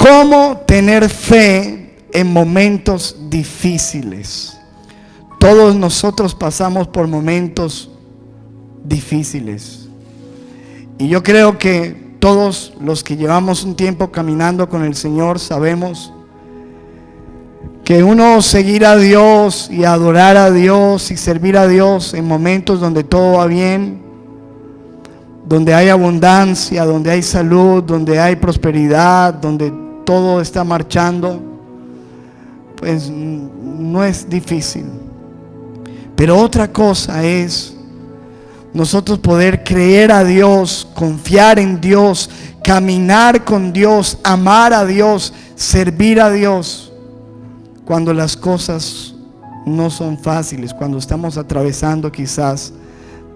¿Cómo tener fe en momentos difíciles? Todos nosotros pasamos por momentos difíciles. Y yo creo que todos los que llevamos un tiempo caminando con el Señor sabemos que uno seguir a Dios y adorar a Dios y servir a Dios en momentos donde todo va bien, donde hay abundancia, donde hay salud, donde hay prosperidad, donde todo está marchando, pues no es difícil. Pero otra cosa es nosotros poder creer a Dios, confiar en Dios, caminar con Dios, amar a Dios, servir a Dios, cuando las cosas no son fáciles, cuando estamos atravesando quizás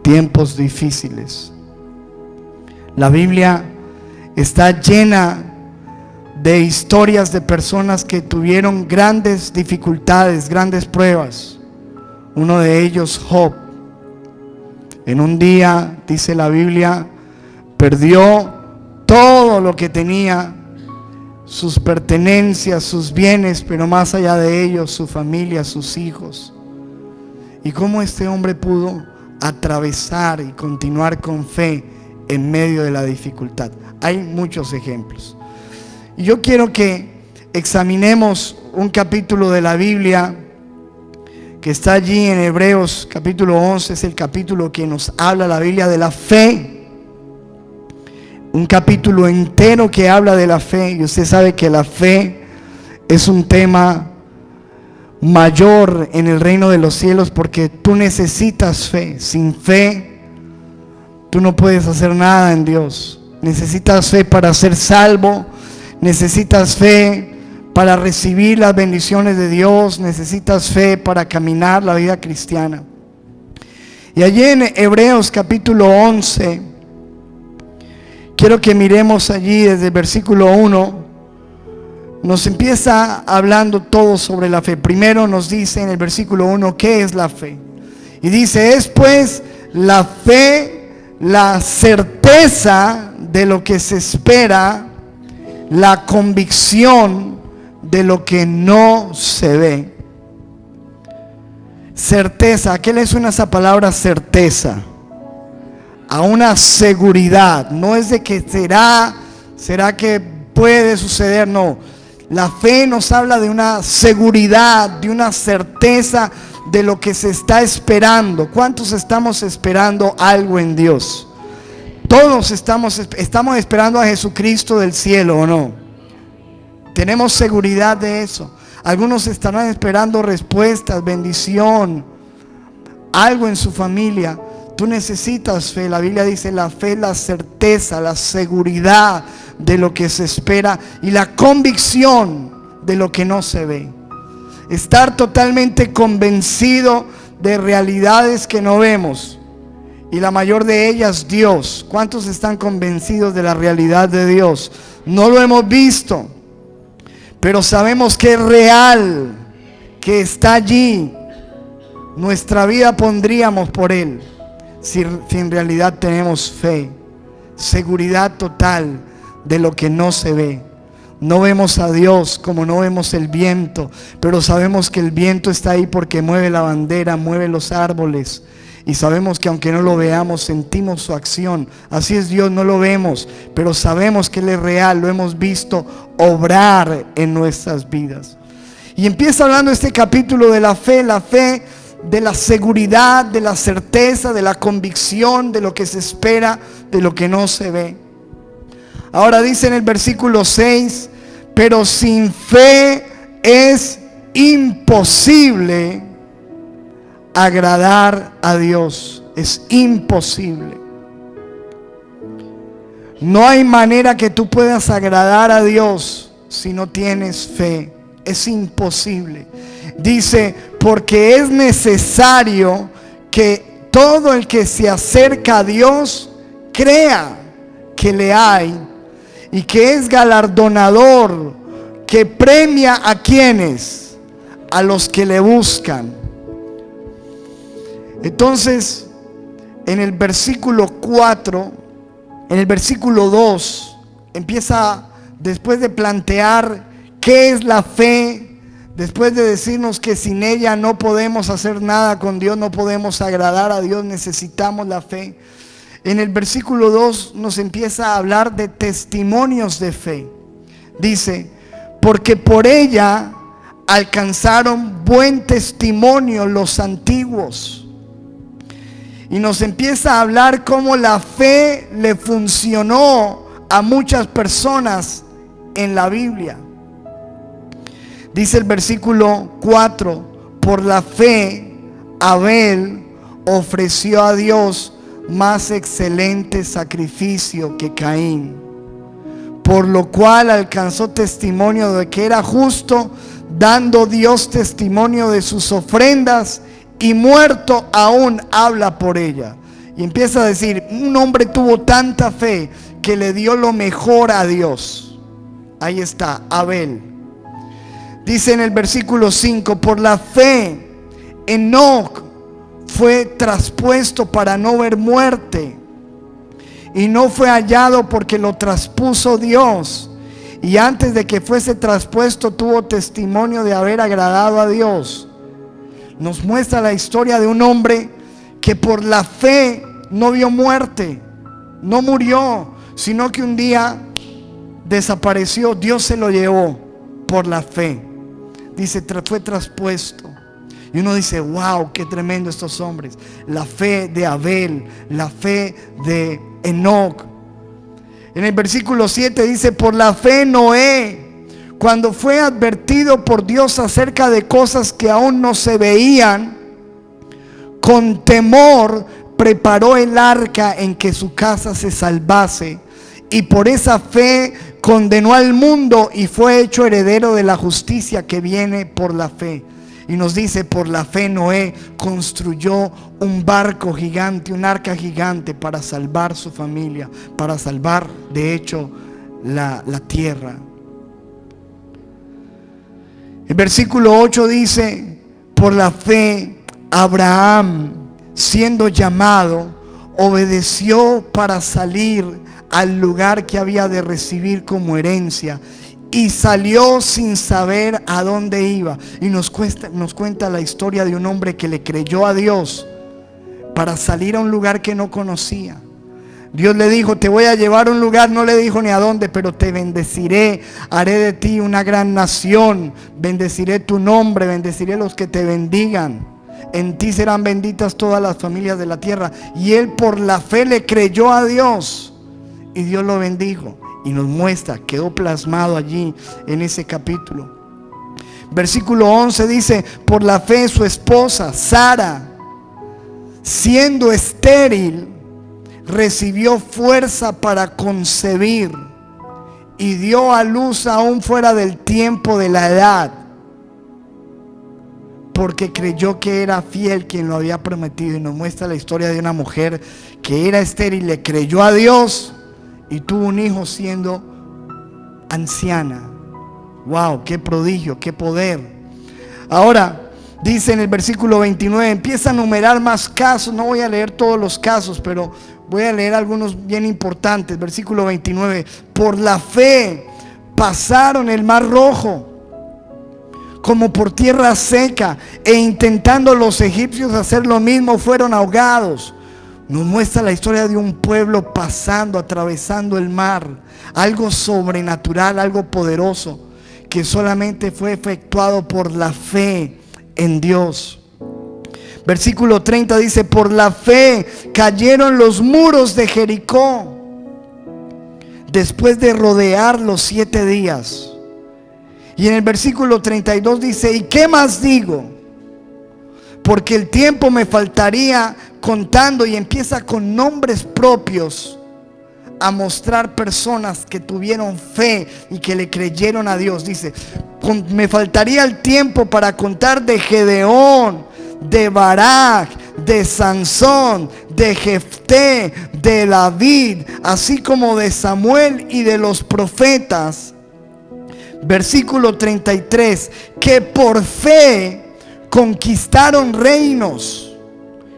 tiempos difíciles. La Biblia está llena de historias de personas que tuvieron grandes dificultades, grandes pruebas. Uno de ellos, Job. En un día, dice la Biblia, perdió todo lo que tenía, sus pertenencias, sus bienes, pero más allá de ellos, su familia, sus hijos. Y cómo este hombre pudo atravesar y continuar con fe en medio de la dificultad. Hay muchos ejemplos. Y yo quiero que examinemos un capítulo de la Biblia que está allí en Hebreos capítulo 11, es el capítulo que nos habla la Biblia de la fe. Un capítulo entero que habla de la fe. Y usted sabe que la fe es un tema mayor en el reino de los cielos, porque tú necesitas fe. Sin fe tú no puedes hacer nada en Dios. Necesitas fe para ser salvo, necesitas fe para recibir las bendiciones de Dios, necesitas fe para caminar la vida cristiana. Y allí en Hebreos capítulo 11, quiero que miremos allí desde el versículo 1, nos empieza hablando todo sobre la fe. Primero nos dice en el versículo 1, ¿qué es la fe? Y dice, es pues la fe, la certeza de lo que se espera, la convicción de lo que no se ve. Certeza, ¿a qué le suena esa palabra certeza? A una seguridad. No es de que será que puede suceder, no. La fe nos habla de una seguridad, de una certeza de lo que se está esperando. ¿Cuántos estamos esperando algo en Dios? Todos estamos esperando a Jesucristo del cielo, ¿o no? Tenemos seguridad de eso. Algunos estarán esperando respuestas, bendición, algo en su familia. Tú necesitas fe. La Biblia dice, la fe es la certeza, la seguridad de lo que se espera y la convicción de lo que no se ve. Estar totalmente convencido de realidades que no vemos, y la mayor de ellas, Dios. ¿Cuántos están convencidos de la realidad de Dios? No lo hemos visto, pero sabemos que es real, que está allí. Nuestra vida pondríamos por Él si en realidad tenemos fe, seguridad total de lo que no se ve. No vemos a Dios como no vemos el viento, pero sabemos que el viento está ahí porque mueve la bandera, mueve los árboles. Y sabemos que aunque no lo veamos, sentimos su acción. Así es Dios, no lo vemos, pero sabemos que Él es real, lo hemos visto obrar en nuestras vidas. Y empieza hablando este capítulo de la fe de la seguridad, de la certeza, de la convicción, de lo que se espera, de lo que no se ve. Ahora dice en el versículo 6, pero sin fe es imposible agradar a Dios. Es imposible. No hay manera que tú puedas agradar a Dios si no tienes fe. Es imposible. Dice, porque es necesario que todo el que se acerca a Dios crea que le hay y que es galardonador, que premia a quienes, a los que le buscan. Entonces, en el versículo 4, en el versículo 2, empieza después de plantear qué es la fe, después de decirnos que sin ella no podemos hacer nada con Dios, no podemos agradar a Dios, necesitamos la fe. En el versículo 2 nos empieza a hablar de testimonios de fe. Dice, porque por ella alcanzaron buen testimonio los antiguos. Y nos empieza a hablar cómo la fe le funcionó a muchas personas en la Biblia. Dice el versículo 4, por la fe Abel ofreció a Dios más excelente sacrificio que Caín, por lo cual alcanzó testimonio de que era justo, dando Dios testimonio de sus ofrendas, y muerto aún habla por ella. Y empieza a decir, un hombre tuvo tanta fe que le dio lo mejor a Dios. Ahí está, Abel. Dice en el versículo 5, por la fe Enoc fue traspuesto para no ver muerte, y no fue hallado porque lo traspuso Dios, y antes de que fuese traspuesto tuvo testimonio de haber agradado a Dios. Nos muestra la historia de un hombre que por la fe no vio muerte, no murió, sino que un día desapareció. Dios se lo llevó por la fe. Dice, fue traspuesto. Y uno dice, wow, qué tremendo estos hombres. La fe de Abel, la fe de Enoc. En el versículo 7 dice, por la fe Noé, cuando fue advertido por Dios acerca de cosas que aún no se veían, con temor preparó el arca en que su casa se salvase, y por esa fe condenó al mundo y fue hecho heredero de la justicia que viene por la fe. Y nos dice, por la fe Noé construyó un barco gigante, un arca gigante para salvar su familia, para salvar de hecho la tierra. El versículo 8 dice, por la fe Abraham, siendo llamado, obedeció para salir al lugar que había de recibir como herencia, y salió sin saber a dónde iba. Y nos cuenta la historia de un hombre que le creyó a Dios para salir a un lugar que no conocía. Dios le dijo, te voy a llevar a un lugar, no le dijo ni a dónde, pero te bendeciré, haré de ti una gran nación, bendeciré tu nombre, bendeciré a los que te bendigan, en ti serán benditas todas las familias de la tierra. Y él por la fe le creyó a Dios y Dios lo bendijo. Y nos muestra, quedó plasmado allí en ese capítulo. Versículo 11 dice, por la fe su esposa Sara, siendo estéril, recibió fuerza para concebir y dio a luz aún fuera del tiempo de la edad, porque creyó que era fiel quien lo había prometido. Y nos muestra la historia de una mujer que era estéril, le creyó a Dios y tuvo un hijo siendo anciana. Wow, qué prodigio, qué poder. Ahora dice en el versículo 29, empieza a numerar más casos. No voy a leer todos los casos, pero voy a leer algunos bien importantes. Versículo 29, por la fe pasaron el mar rojo como por tierra seca, e intentando los egipcios hacer lo mismo, fueron ahogados. Nos muestra la historia de un pueblo pasando, atravesando el mar. Algo sobrenatural, algo poderoso, que solamente fue efectuado por la fe en Dios. Versículo 30 dice, por la fe cayeron los muros de Jericó después de rodearlos 7 días. Y en el versículo 32 dice, ¿y qué más digo? Porque el tiempo me faltaría contando. Y empieza con nombres propios a mostrar personas que tuvieron fe y que le creyeron a Dios. Dice, me faltaría el tiempo para contar de Gedeón, de Barak, de Sansón, de Jefté, de David, así como de Samuel y de los profetas. Versículo 33, que por fe conquistaron reinos.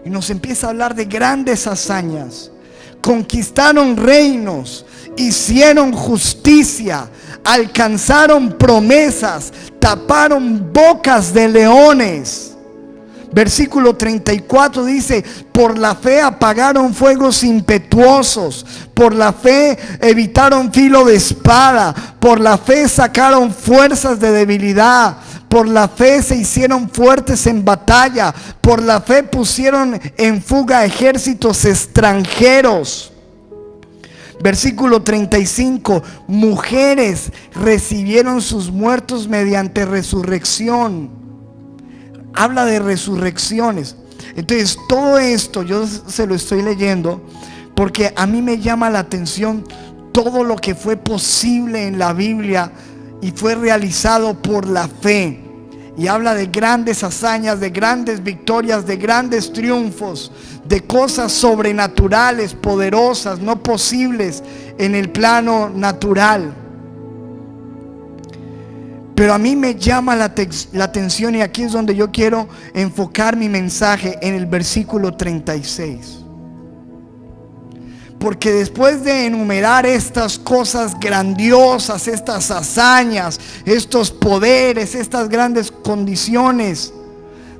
Y nos empieza a hablar de grandes hazañas, conquistaron reinos, hicieron justicia, alcanzaron promesas, taparon bocas de leones. Versículo 34 dice: por la fe apagaron fuegos impetuosos, por la fe evitaron filo de espada, por la fe sacaron fuerzas de debilidad, por la fe se hicieron fuertes en batalla, por la fe pusieron en fuga ejércitos extranjeros. Versículo 35: mujeres recibieron sus muertos mediante resurrección. Habla de resurrecciones. Entonces todo esto yo se lo estoy leyendo porque a mí me llama la atención todo lo que fue posible en la Biblia y fue realizado por la fe. Y habla de grandes hazañas, de grandes victorias, de grandes triunfos, de cosas sobrenaturales, poderosas, no posibles en el plano natural. Pero a mí me llama la atención, y aquí es donde yo quiero enfocar mi mensaje, en el versículo 36. Porque después de enumerar estas cosas grandiosas, estas hazañas, estos poderes, estas grandes condiciones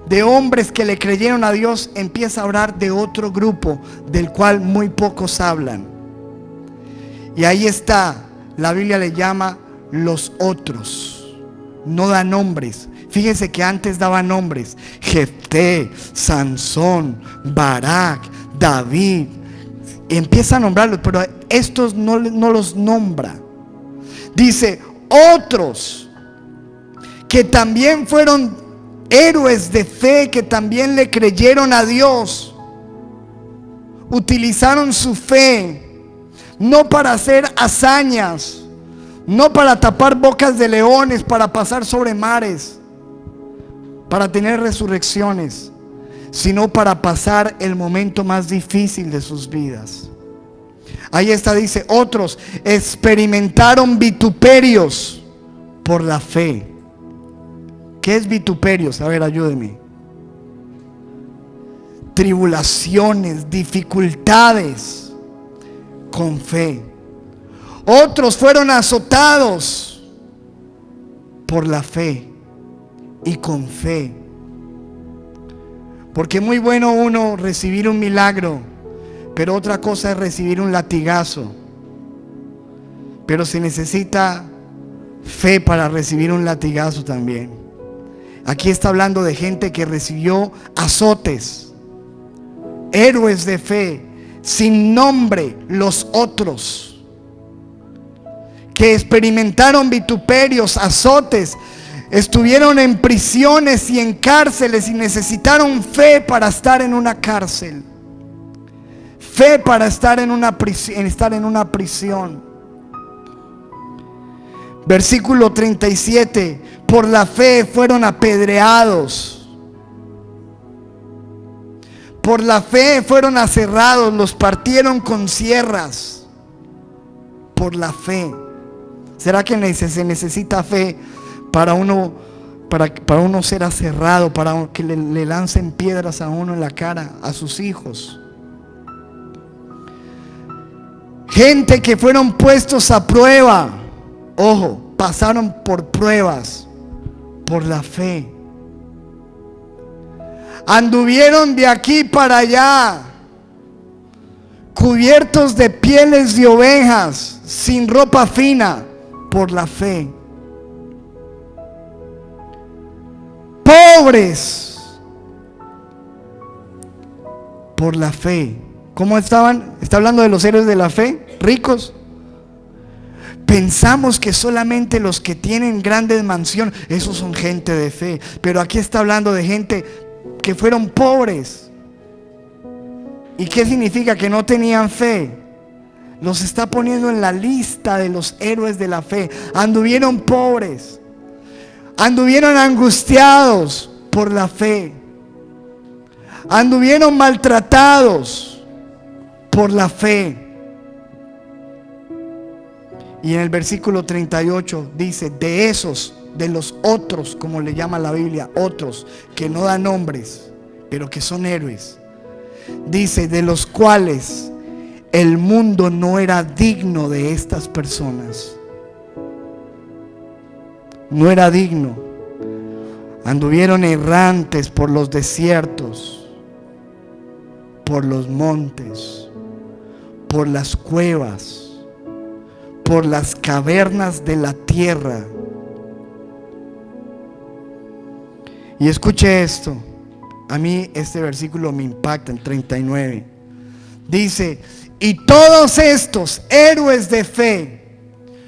de hombres que le creyeron a Dios, empieza a hablar de otro grupo del cual muy pocos hablan. Y ahí está, la Biblia le llama los otros. No da nombres. Fíjense que antes daba nombres: Jefté, Sansón, Barak, David. Empieza a nombrarlos, pero estos no los nombra. Dice: otros que también fueron héroes de fe, que también le creyeron a Dios, utilizaron su fe no para hacer hazañas, no para tapar bocas de leones, para pasar sobre mares, para tener resurrecciones, sino para pasar el momento más difícil de sus vidas. Ahí está, dice: otros experimentaron vituperios por la fe. ¿Qué es vituperios? A ver, ayúdeme. Tribulaciones, dificultades con fe. Otros fueron azotados por la fe y con fe. Porque muy bueno uno recibir un milagro, pero otra cosa es recibir un latigazo. Pero se necesita fe para recibir un latigazo también. Aquí está hablando de gente que recibió azotes, héroes de fe, sin nombre, los otros, que experimentaron vituperios, azotes, estuvieron en prisiones y en cárceles y necesitaron fe para estar en una cárcel, fe para estar en una prisión. Versículo 37: por la fe fueron apedreados, por la fe fueron aserrados, los partieron con sierras. Por la fe. ¿Será que se necesita fe para uno ser aserrado, para que le lancen piedras a uno en la cara, a sus hijos? Gente que fueron puestos a prueba, ojo, pasaron por pruebas por la fe. Anduvieron de aquí para allá, cubiertos de pieles de ovejas, sin ropa fina, por la fe. Pobres por la fe. ¿Cómo estaban? Está hablando de los héroes de la fe, ricos. Pensamos que solamente los que tienen grandes mansiones, esos son gente de fe. Pero aquí está hablando de gente que fueron pobres. ¿Y qué significa? Que no tenían fe. Los está poniendo en la lista de los héroes de la fe. Anduvieron pobres, anduvieron angustiados por la fe, anduvieron maltratados por la fe. Y en el versículo 38 dice: de esos, de los otros, como le llama la Biblia, otros que no dan nombres, pero que son héroes. Dice: de los cuales el mundo no era digno de estas personas. No era digno. Anduvieron errantes por los desiertos, por los montes, por las cuevas, por las cavernas de la tierra. Y escuche esto. A mí este versículo me impacta, el 39. Dice: y todos estos héroes de fe,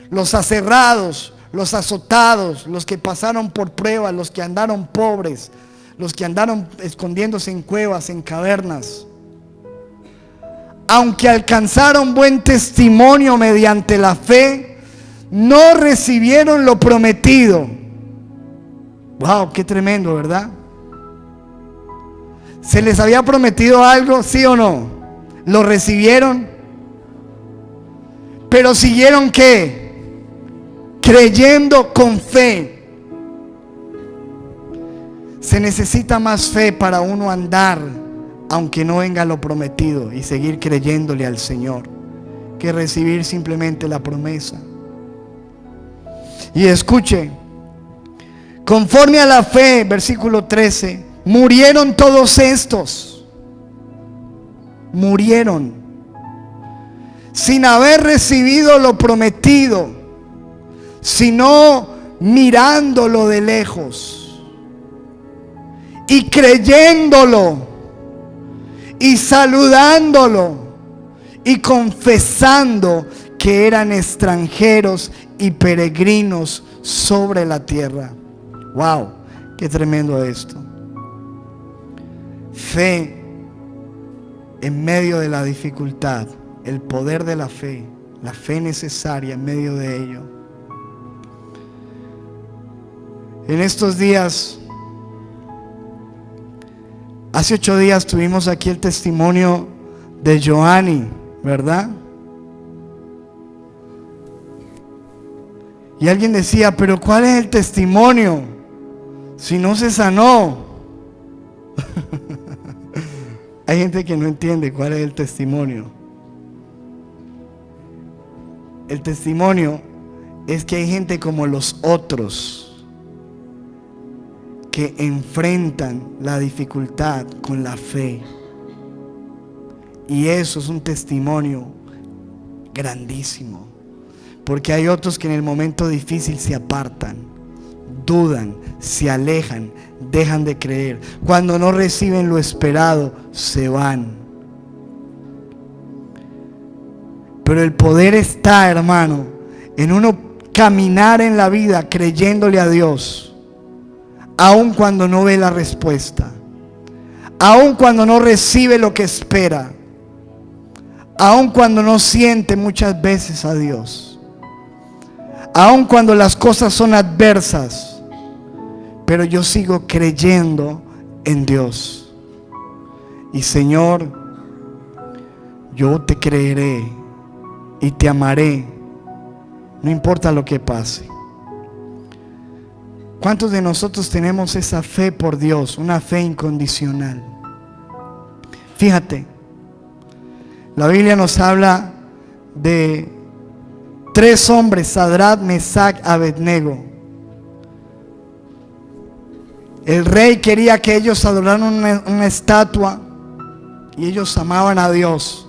los aserrados, los azotados, los que pasaron por pruebas, los que andaron pobres, los que andaron escondiéndose en cuevas, en cavernas, aunque alcanzaron buen testimonio mediante la fe, no recibieron lo prometido. Wow, qué tremendo, ¿verdad? ¿Se les había prometido algo, sí o no? ¿Lo recibieron? Pero siguieron ¿qué? Creyendo con fe. Se necesita más fe para uno andar, aunque no venga lo prometido, y seguir creyéndole al Señor, que recibir simplemente la promesa. Y escuche, conforme a la fe, versículo 13, murieron todos estos. Murieron sin haber recibido lo prometido, sino mirándolo de lejos y creyéndolo y saludándolo y confesando que eran extranjeros y peregrinos sobre la tierra. Wow, qué tremendo esto. Fe en medio de la dificultad, el poder de la fe necesaria en medio de ello. En estos días, hace 8 días tuvimos aquí el testimonio de Joanny, ¿verdad? Y alguien decía, pero ¿cuál es el testimonio si no se sanó? Hay gente que no entiende cuál es el testimonio. El testimonio es que hay gente como los otros que enfrentan la dificultad con la fe. Y eso es un testimonio grandísimo. Porque hay otros que en el momento difícil se apartan, dudan, se alejan, dejan de creer. Cuando no reciben lo esperado, se van. Pero el poder está, hermano, en uno caminar en la vida creyéndole a Dios, aun cuando no ve la respuesta, aun cuando no recibe lo que espera, aun cuando no siente muchas veces a Dios, aun cuando las cosas son adversas, pero yo sigo creyendo en Dios. Y Señor, yo te creeré y te amaré, no importa lo que pase. ¿Cuántos de nosotros tenemos esa fe por Dios, una fe incondicional? Fíjate, la Biblia nos habla de 3 hombres, Sadrach, Mesach, Abednego. El rey quería que ellos adoraran una estatua y ellos amaban a Dios.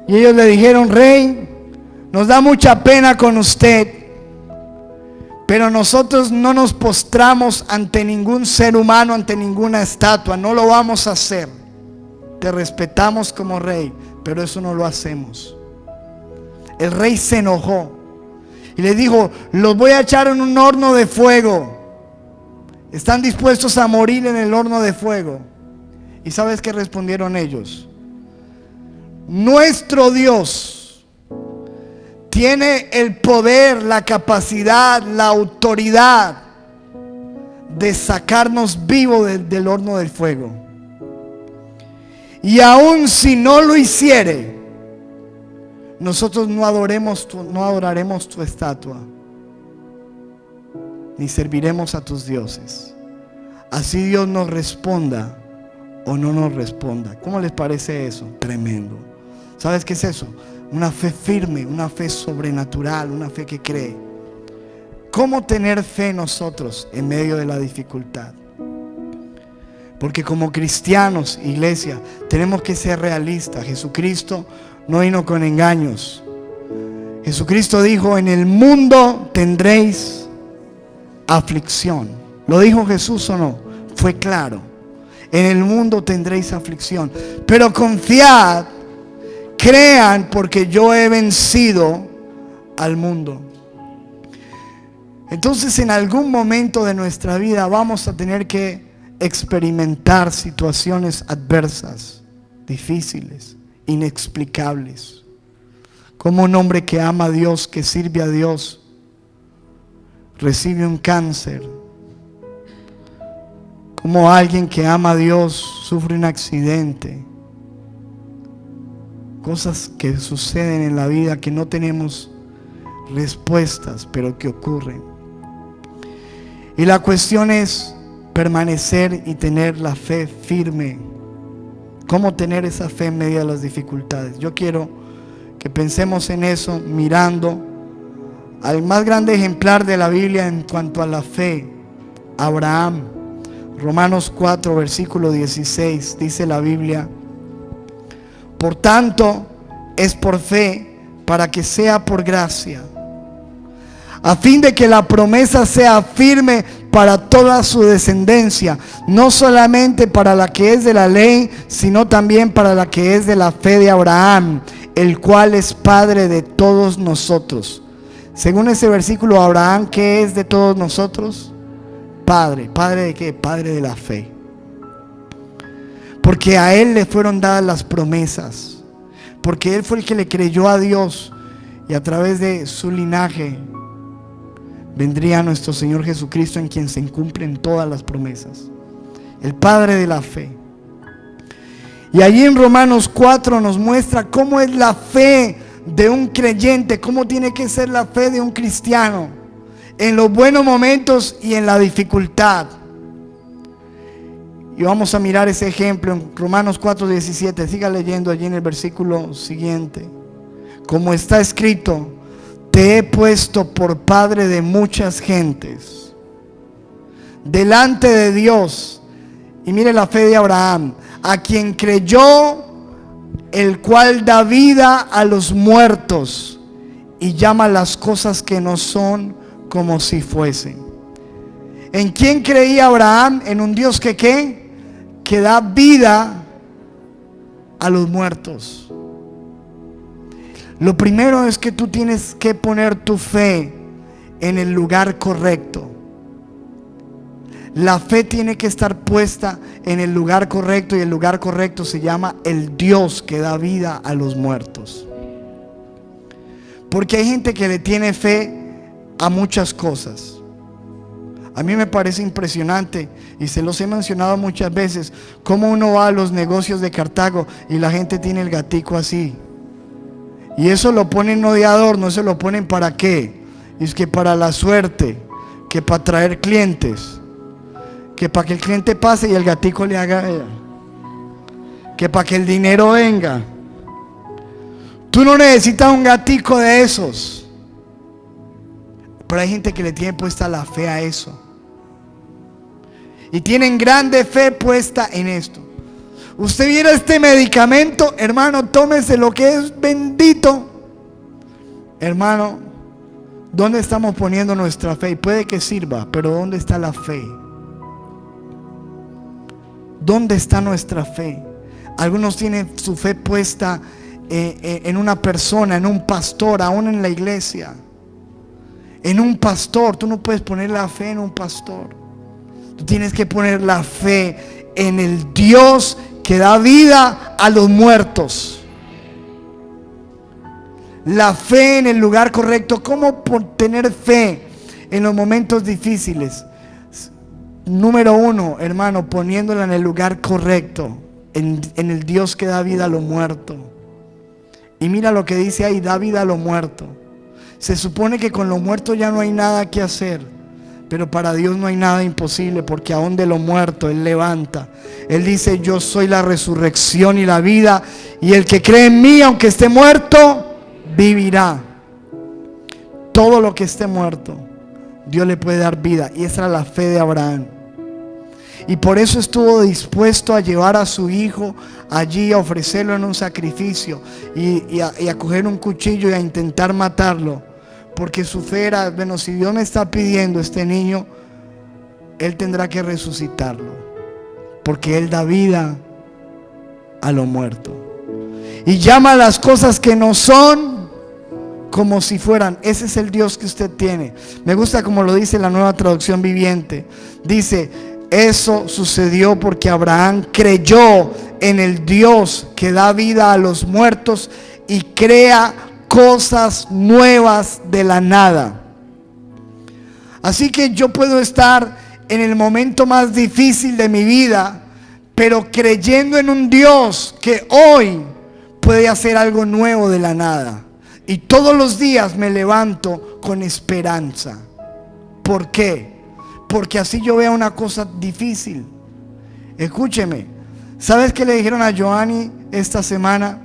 Y ellos le dijeron, rey, nos da mucha pena con usted, pero nosotros no nos postramos ante ningún ser humano, ante ninguna estatua, no lo vamos a hacer. Te respetamos como rey, pero eso no lo hacemos. El rey se enojó y le dijo, los voy a echar en un horno de fuego. ¿Están dispuestos a morir en el horno de fuego? ¿Y sabes qué respondieron ellos? Nuestro Dios tiene el poder, la capacidad, la autoridad de sacarnos vivos del horno del fuego. Y aun si no lo hiciere, nosotros no adoraremos tu estatua, ni serviremos a tus dioses. Así Dios nos responda, o no nos responda. ¿Cómo les parece eso? Tremendo. ¿Sabes qué es eso? Una fe firme, una fe sobrenatural, una fe que cree. ¿Cómo tener fe nosotros en medio de la dificultad? Porque como cristianos, iglesia, tenemos que ser realistas. Jesucristo no vino con engaños. Jesucristo dijo: en el mundo tendréis aflicción. ¿Lo dijo Jesús o no? Fue claro. En el mundo tendréis aflicción, pero confiad, crean, porque yo he vencido al mundo. Entonces, en algún momento de nuestra vida vamos a tener que experimentar situaciones adversas, difíciles, inexplicables. Como un hombre que ama a Dios, que sirve a Dios, recibe un cáncer. Como alguien que ama a Dios sufre un accidente. Cosas que suceden en la vida que no tenemos respuestas, pero que ocurren. Y la cuestión es permanecer y tener la fe firme. ¿Cómo tener esa fe en medio de las dificultades? Yo quiero que pensemos en eso mirando al más grande ejemplar de la Biblia en cuanto a la fe, Abraham. Romanos 4, versículo 16, dice la Biblia: por tanto, es por fe, para que sea por gracia, a fin de que la promesa sea firme para toda su descendencia, no solamente para la que es de la ley, sino también para la que es de la fe de Abraham, el cual es padre de todos nosotros. Según ese versículo, Abraham, ¿qué es de todos nosotros? Padre. ¿Padre de qué? Padre de la fe. Porque a él le fueron dadas las promesas, porque él fue el que le creyó a Dios, y a través de su linaje vendría nuestro Señor Jesucristo, en quien se cumplen todas las promesas. El Padre de la fe. Y allí en Romanos 4 nos muestra cómo es la fe de un creyente, cómo tiene que ser la fe de un cristiano, en los buenos momentos y en la dificultad. Y vamos a mirar ese ejemplo en Romanos 4:17. Siga leyendo allí en el versículo siguiente. Como está escrito: te he puesto por padre de muchas gentes delante de Dios. Y mire la fe de Abraham, a quien creyó, el cual da vida a los muertos y llama las cosas que no son como si fuesen. ¿En quién creía Abraham? En un Dios que ¿qué? Que da vida a los muertos. Lo primero es que tú tienes que poner tu fe en el lugar correcto. La fe tiene que estar puesta en el lugar correcto, y el lugar correcto se llama el Dios que da vida a los muertos. Porque hay gente que le tiene fe a muchas cosas. A mí me parece impresionante, y se los he mencionado muchas veces, cómo uno va a los negocios de Cartago y la gente tiene el gatico así. Y eso lo ponen no de adorno, eso lo ponen ¿para qué? Es que para la suerte, que para traer clientes, que para que el cliente pase y el gatico le haga, que para que el dinero venga. Tú no necesitas un gatico de esos. Pero hay gente que le tiene puesta la fe a eso. Y tienen grande fe puesta en esto. Usted viera este medicamento, hermano, tómese lo que es bendito. Hermano, ¿dónde estamos poniendo nuestra fe? Y puede que sirva, pero ¿dónde está la fe? ¿Dónde está nuestra fe? Algunos tienen su fe puesta en una persona, en un pastor, aún en la iglesia. En un pastor. Tú no puedes poner la fe en un pastor. Tú tienes que poner la fe en el Dios que da vida a los muertos. La fe en el lugar correcto. ¿Cómo tener fe en los momentos difíciles? Número uno, hermano, poniéndola en el lugar correcto, en el Dios que da vida a lo muerto. Y mira lo que dice ahí: da vida a lo muerto. Se supone que con lo muerto ya no hay nada que hacer, Pero para Dios no hay nada imposible, porque aún de lo muerto Él levanta. Él dice: yo soy la resurrección y la vida, y el que cree en mí, aunque esté muerto, vivirá. Todo lo que esté muerto, Dios le puede dar vida. Y esa era la fe de Abraham. Y por eso estuvo dispuesto a llevar a su hijo allí, a ofrecerlo en un sacrificio, y a coger un cuchillo y a intentar matarlo. Porque su fe era: bueno, si Dios me está pidiendo este niño, Él tendrá que resucitarlo, porque Él da vida a lo muerto. Y llama a las cosas que no son como si fueran. Ese es el Dios que usted tiene. Me gusta como lo dice la Nueva Traducción Viviente. Dice: eso sucedió porque Abraham creyó en el Dios que da vida a los muertos y crea cosas nuevas de la nada. Así que yo puedo estar en el momento más difícil de mi vida, pero creyendo en un Dios que hoy puede hacer algo nuevo de la nada. Y todos los días me levanto con esperanza. ¿Por qué? Porque así yo veo una cosa difícil. Escúcheme. ¿Sabes qué le dijeron a Joanny esta semana?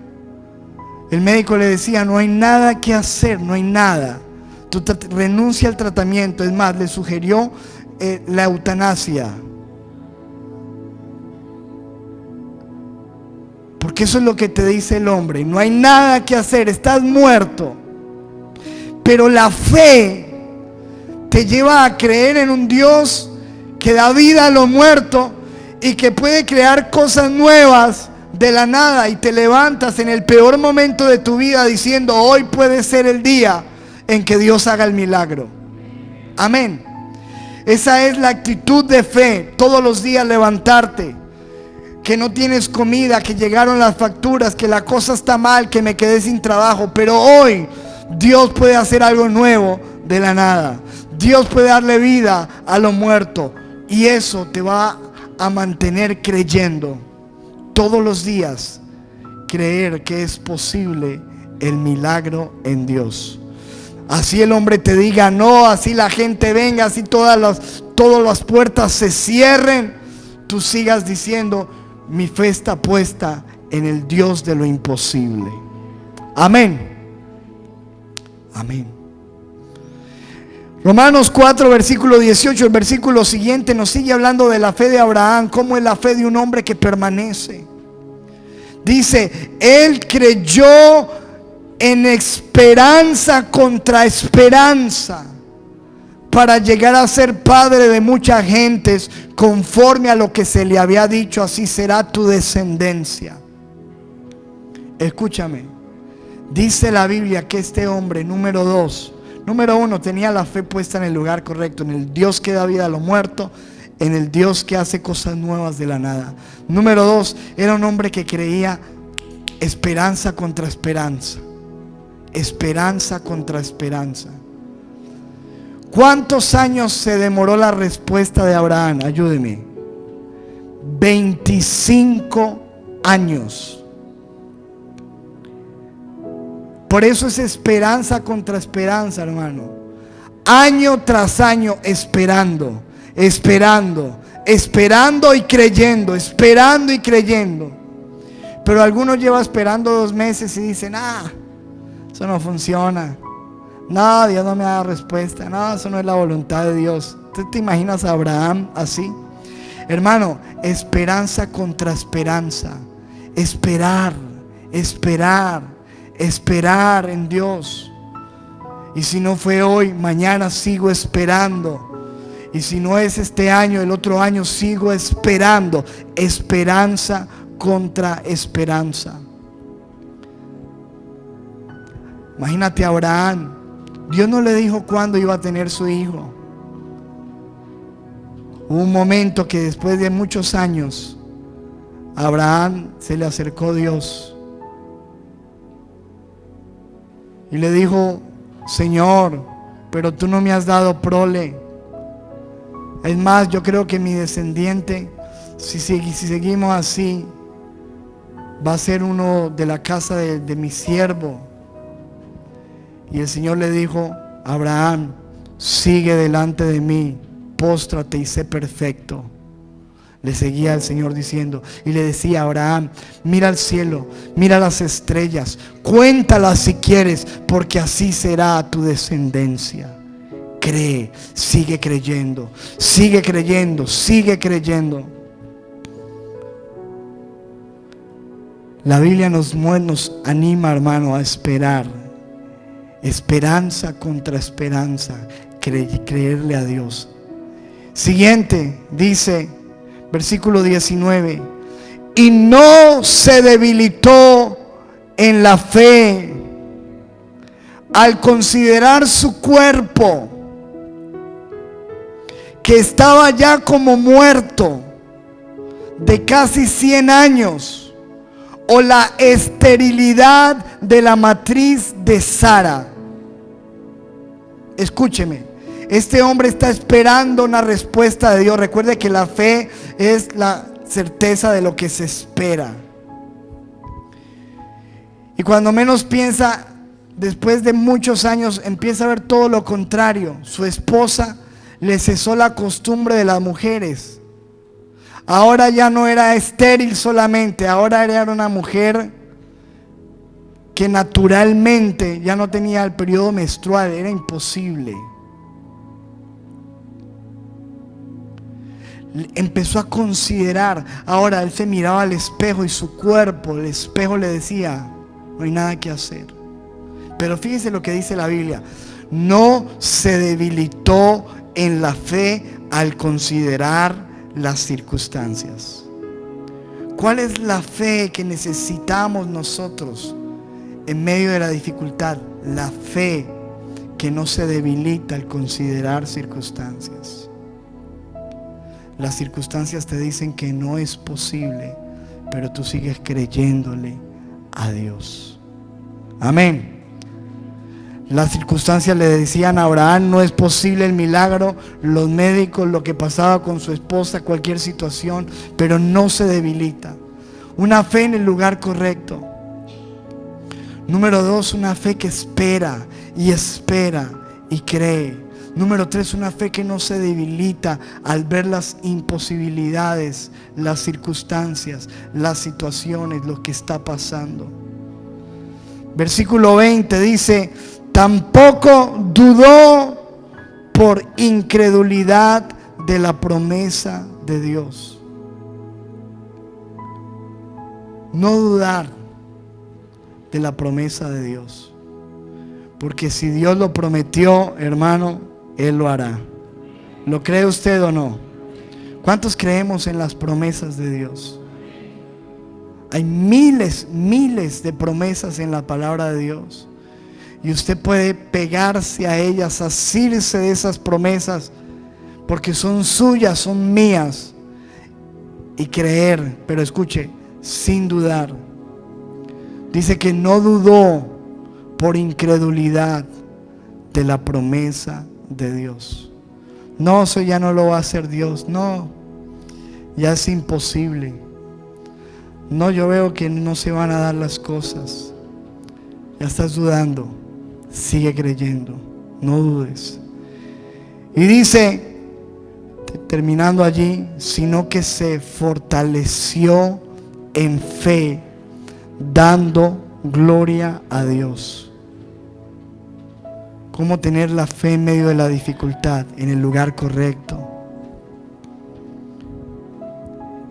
El médico le decía: no hay nada que hacer, no hay nada. Tú renuncia al tratamiento. Es más, le sugirió la eutanasia. Porque eso es lo que te dice el hombre. No hay nada que hacer, estás muerto. Pero la fe te lleva a creer en un Dios que da vida a lo muerto y que puede crear cosas nuevas de la nada. Y te levantas en el peor momento de tu vida diciendo: hoy puede ser el día en que Dios haga el milagro. Amén. Esa es la actitud de fe. Todos los días levantarte, que no tienes comida, que llegaron las facturas, que la cosa está mal, que me quedé sin trabajo, pero hoy Dios puede hacer algo nuevo de la nada. Dios puede darle vida a lo muerto, y eso te va a mantener creyendo todos los días. Creer que es posible el milagro en Dios. Así el hombre te diga no, así la gente venga, así todas las puertas se cierren, tú sigas diciendo: mi fe está puesta en el Dios de lo imposible. Amén. Amén. Romanos 4, versículo 18, el versículo siguiente nos sigue hablando de la fe de Abraham, cómo es la fe de un hombre que permanece. Dice: él creyó en esperanza contra esperanza, para llegar a ser padre de muchas gentes, conforme a lo que se le había dicho: así será tu descendencia. Escúchame, dice la Biblia que este hombre, número uno, tenía la fe puesta en el lugar correcto, en el Dios que da vida a lo muerto, en el Dios que hace cosas nuevas de la nada. Número dos, era un hombre que creía esperanza contra esperanza. Esperanza contra esperanza. ¿Cuántos años se demoró la respuesta de Abraham? Ayúdeme. 25 años. Por eso es esperanza contra esperanza, hermano. Año tras año esperando, esperando y creyendo, esperando y creyendo. Pero algunos llevan esperando 2 meses y dicen: eso no funciona. No, Dios no me da respuesta. No, eso no es la voluntad de Dios. ¿Tú te imaginas a Abraham así? Hermano, esperanza contra esperanza. Esperar en Dios. Y si no fue hoy, mañana sigo esperando. Y si no es este año, el otro año sigo esperando. Esperanza contra esperanza. Imagínate a Abraham. Dios no le dijo cuándo iba a tener su hijo. Hubo un momento que después de muchos años, a Abraham se le acercó Dios y le dijo: Señor, pero tú no me has dado prole. Es más, yo creo que mi descendiente, si seguimos así, va a ser uno de la casa de mi siervo. Y el Señor le dijo: Abraham, sigue delante de mí póstrate y sé perfecto. Le seguía el Señor diciendo, y le decía a Abraham, mira al cielo, mira las estrellas, cuéntalas si quieres, porque así será tu descendencia. Cree, sigue creyendo, sigue creyendo, sigue creyendo. La Biblia nos anima, hermano, a esperar. Esperanza contra esperanza, creerle a Dios. Siguiente, dice, versículo 19, y no se debilitó en la fe al considerar su cuerpo, que estaba ya como muerto de casi 100 años, o la esterilidad de la matriz de Sara. Escúcheme, este hombre está esperando una respuesta de Dios. Recuerde que la fe es la certeza de lo que se espera. Y cuando menos piensa, después de muchos años, empieza a ver todo lo contrario. Su esposa le cesó la costumbre de las mujeres. Ahora ya no era estéril solamente, ahora era una mujer que naturalmente ya no tenía el periodo menstrual, era imposible. Empezó a considerar, ahora él se miraba al espejo y su cuerpo, el espejo le decía, no hay nada que hacer. Pero fíjese lo que dice la Biblia, no se debilitó en la fe al considerar las circunstancias. ¿Cuál es la fe que necesitamos nosotros en medio de la dificultad? La fe que no se debilita al considerar circunstancias. Las circunstancias te dicen que no es posible, pero tú sigues creyéndole a Dios. Amén. Las circunstancias le decían a Abraham, no es posible el milagro, los médicos, lo que pasaba con su esposa, cualquier situación, pero no se debilita. Una fe en el lugar correcto. Número 2, una fe que espera y cree. Número 3, una fe que no se debilita al ver las imposibilidades, las circunstancias, las situaciones, lo que está pasando. Versículo 20 dice, tampoco dudó por incredulidad de la promesa de Dios. No dudar de la promesa de Dios. Porque si Dios lo prometió, hermano, Él lo hará. ¿Lo cree usted o no? ¿Cuántos creemos en las promesas de Dios? Hay miles de promesas en la palabra de Dios. Y usted puede pegarse a ellas, asirse de esas promesas, porque son suyas, son mías. Y creer, pero escuche, sin dudar. Dice que no dudó por incredulidad de la promesa de Dios. No, eso ya no lo va a hacer Dios. No, ya es imposible. No, yo veo que no se van a dar las cosas. Ya estás dudando. Sigue creyendo, no dudes. Y dice, terminando allí, sino que se fortaleció en fe, dando gloria a Dios. ¿Cómo tener la fe en medio de la dificultad? En el lugar correcto,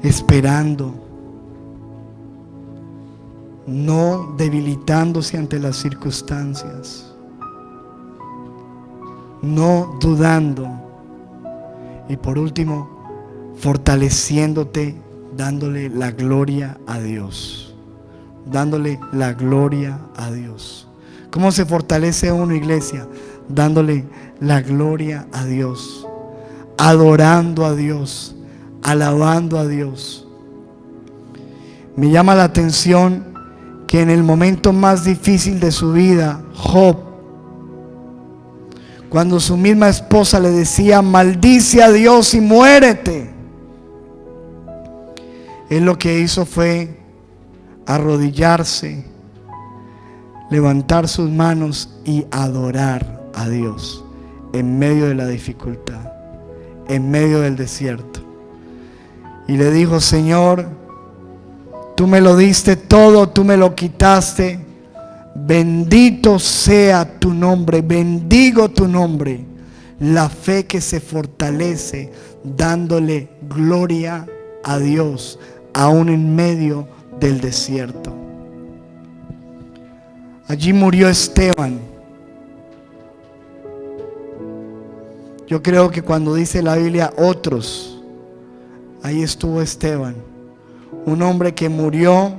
esperando, no debilitándose ante las circunstancias, no dudando, y por último, fortaleciéndote, dándole la gloria a Dios, dándole la gloria a Dios. ¿Cómo se fortalece uno, iglesia? Dándole la gloria a Dios, adorando a Dios, alabando a Dios. Me llama la atención que en el momento más difícil de su vida, Job, cuando su misma esposa le decía, maldice a Dios y muérete, él lo que hizo fue arrodillarse, levantar sus manos y adorar a Dios en medio de la dificultad, en medio del desierto. Y le dijo: Señor, tú me lo diste todo, tú me lo quitaste. Bendito sea tu nombre, bendigo tu nombre. La fe que se fortalece dándole gloria a Dios, aún en medio del desierto. Allí murió Esteban. Yo creo que cuando dice la Biblia otros, ahí estuvo Esteban, un hombre que murió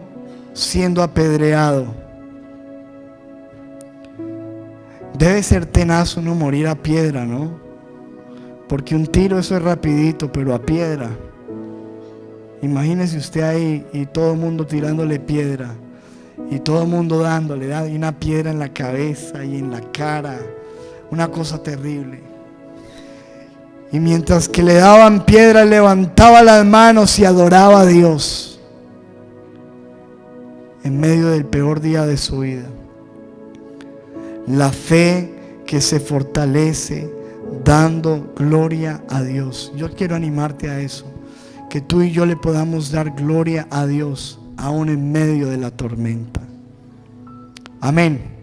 siendo apedreado. Debe ser tenaz uno morir a piedra, ¿no? Porque un tiro eso es rapidito, pero a piedra. Imagínese usted ahí y todo el mundo tirándole piedra y todo el mundo dándole, y una piedra en la cabeza y en la cara, una cosa terrible. Y mientras que le daban piedra, levantaba las manos y adoraba a Dios en medio del peor día de su vida. La fe que se fortalece dando gloria a Dios. Yo quiero animarte a eso, que tú y yo le podamos dar gloria a Dios aún en medio de la tormenta. Amén.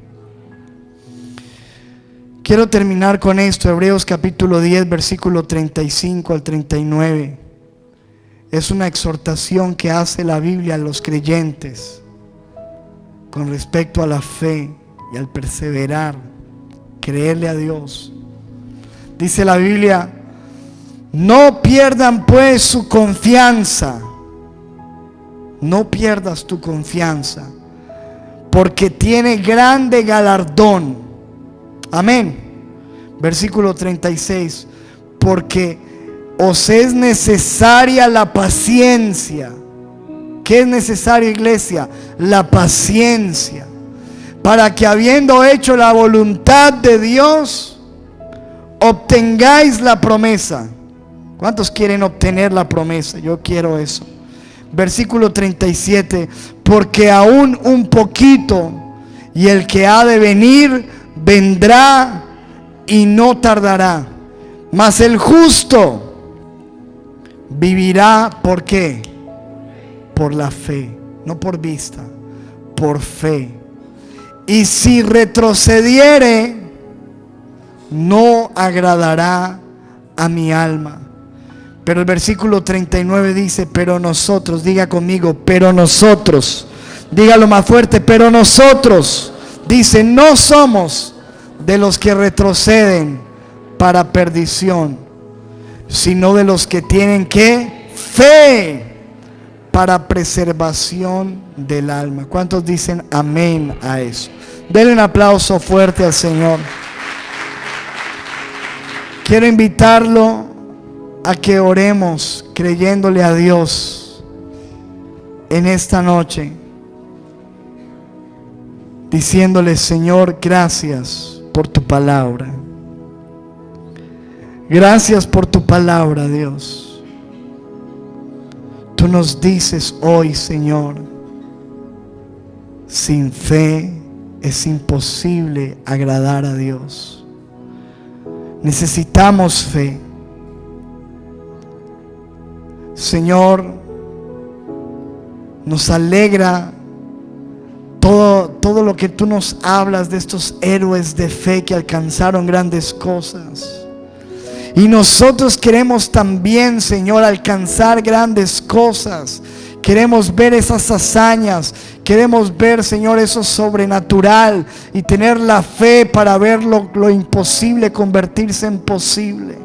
Quiero terminar con esto. Hebreos capítulo 10, versículo 35 al 39. Es una exhortación que hace la Biblia a los creyentes con respecto a la fe y al perseverar, creerle a Dios. Dice la Biblia: no pierdan pues su confianza. No pierdas tu confianza, porque tiene grande galardón. Amén. Versículo 36. Porque os es necesaria la paciencia. ¿Qué es necesario, iglesia? La paciencia. Para que, habiendo hecho la voluntad de Dios, obtengáis la promesa. ¿Cuántos quieren obtener la promesa? Yo quiero eso. Versículo 37. Porque aún un poquito, y el que ha de venir vendrá y no tardará. Mas el justo vivirá, ¿por qué? Por la fe, no por vista, por fe. Y si retrocediere, no agradará a mi alma. Pero el versículo 39 dice: pero nosotros, diga conmigo, pero nosotros, dígalo más fuerte, pero nosotros, dice, no somos de los que retroceden para perdición, sino de los que tienen ¿qué? Fe para preservación del alma. ¿Cuántos dicen amén a eso? Denle un aplauso fuerte al Señor. Quiero invitarlo a que oremos creyéndole a Dios en esta noche, diciéndole: Señor, gracias por tu palabra. Gracias por tu palabra, Dios. Tú nos dices hoy, Señor, sin fe es imposible agradar a Dios. Necesitamos fe. Señor, nos alegra todo lo que tú nos hablas de estos héroes de fe que alcanzaron grandes cosas. Y nosotros queremos también, Señor, alcanzar grandes cosas. Queremos ver esas hazañas. Queremos ver, Señor, eso sobrenatural. Y tener la fe para ver lo imposible convertirse en posible.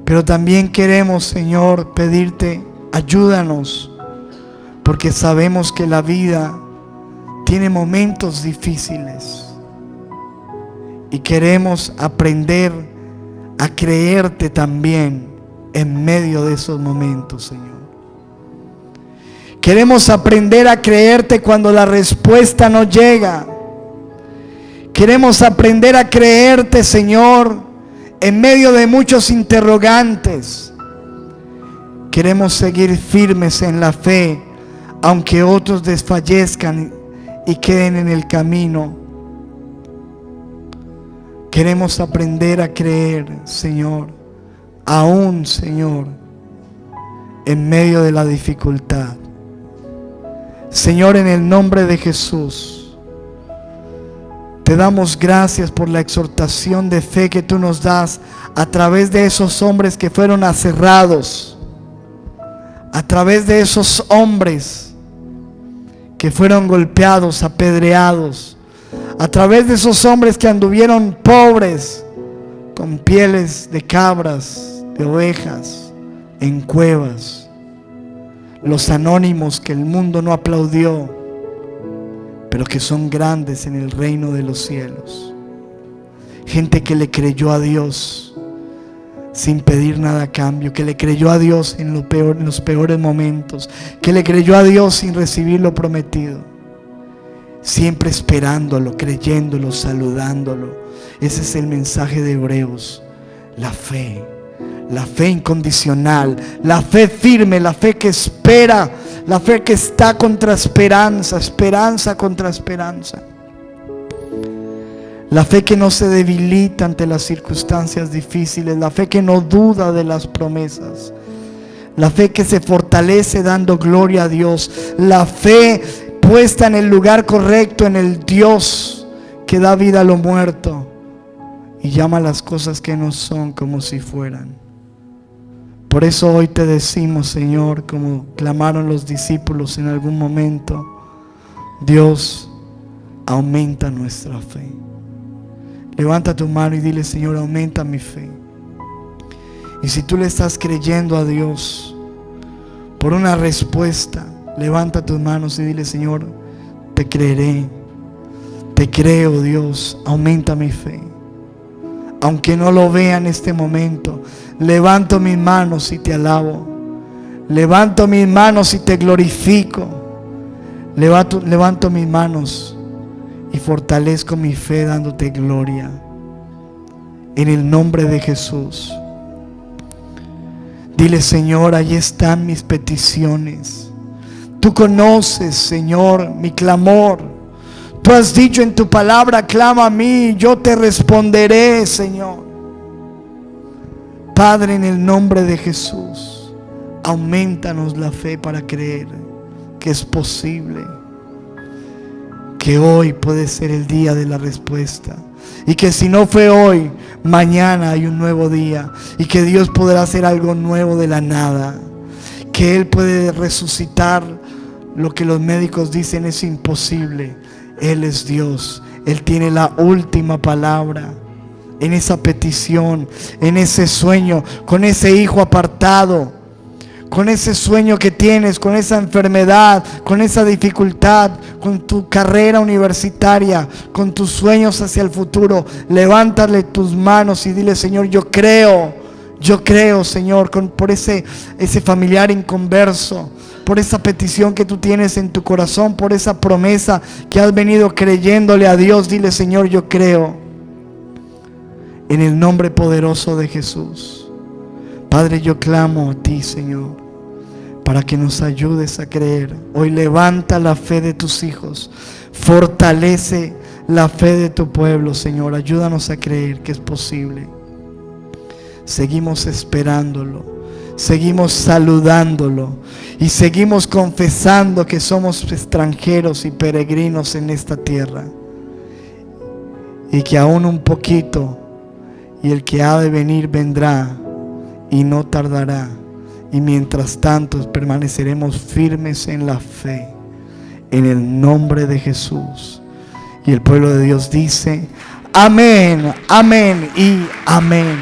Pero también queremos, Señor, pedirte: ayúdanos. Porque sabemos que la vida tiene momentos difíciles. Y queremos aprender a creerte también en medio de esos momentos, Señor. Queremos aprender a creerte cuando la respuesta no llega. Queremos aprender a creerte, Señor, en medio de muchos interrogantes. Queremos seguir firmes en la fe, aunque otros desfallezcan y queden en el camino. Queremos aprender a creer, Señor, aún, Señor, en medio de la dificultad. Señor, en el nombre de Jesús, te damos gracias por la exhortación de fe que tú nos das a través de esos hombres que fueron aserrados, a través de esos hombres que fueron golpeados, apedreados, a través de esos hombres que anduvieron pobres, con pieles de cabras, de ovejas, en cuevas. Los anónimos que el mundo no aplaudió, pero que son grandes en el reino de los cielos. Gente que le creyó a Dios sin pedir nada a cambio, que le creyó a Dios en los peores momentos, que le creyó a Dios sin recibir lo prometido, siempre esperándolo, creyéndolo, saludándolo. Ese es el mensaje de Hebreos. La fe incondicional, la fe firme, la fe que espera, la fe que está contra esperanza, esperanza contra esperanza. La fe que no se debilita ante las circunstancias difíciles, la fe que no duda de las promesas, la fe que se fortalece dando gloria a Dios, la fe puesta en el lugar correcto, en el Dios que da vida a lo muerto y llama las cosas que no son como si fueran. Por eso hoy te decimos, Señor, como clamaron los discípulos en algún momento: Dios, aumenta nuestra fe. Levanta tu mano y dile: Señor, aumenta mi fe. Y si tú le estás creyendo a Dios por una respuesta, levanta tus manos y dile: Señor, te creeré, te creo, Dios, aumenta mi fe. Aunque no lo vea en este momento, levanto mis manos y te alabo. Levanto mis manos y te glorifico. Levanto mis manos y fortalezco mi fe dándote gloria. En el nombre de Jesús. Dile: Señor, ahí están mis peticiones. Tú conoces, Señor, mi clamor. Tú has dicho en tu palabra: clama a mí, yo te responderé, Señor. Padre, en el nombre de Jesús, aumentanos la fe para creer que es posible, que hoy puede ser el día de la respuesta, y que si no fue hoy, mañana hay un nuevo día, y que Dios podrá hacer algo nuevo de la nada, que Él puede resucitar lo que los médicos dicen es imposible. Él es Dios, Él tiene la última palabra en esa petición, en ese sueño, con ese hijo apartado, con ese sueño que tienes, con esa enfermedad, con esa dificultad, con tu carrera universitaria, con tus sueños hacia el futuro. Levántale tus manos y dile: Señor, yo creo, Señor, por ese familiar inconverso, por esa petición que tú tienes en tu corazón, por esa promesa que has venido creyéndole a Dios. Dile: Señor, yo creo. En el nombre poderoso de Jesús. Padre, yo clamo a ti, Señor, para que nos ayudes a creer. Hoy levanta la fe de tus hijos. Fortalece la fe de tu pueblo, Señor. Ayúdanos a creer que es posible. Seguimos esperándolo. Seguimos saludándolo. Y seguimos confesando que somos extranjeros y peregrinos en esta tierra. Y que aún un poquito, y el que ha de venir vendrá y no tardará. Y mientras tanto permaneceremos firmes en la fe, en el nombre de Jesús. Y el pueblo de Dios dice: amén, amén y amén.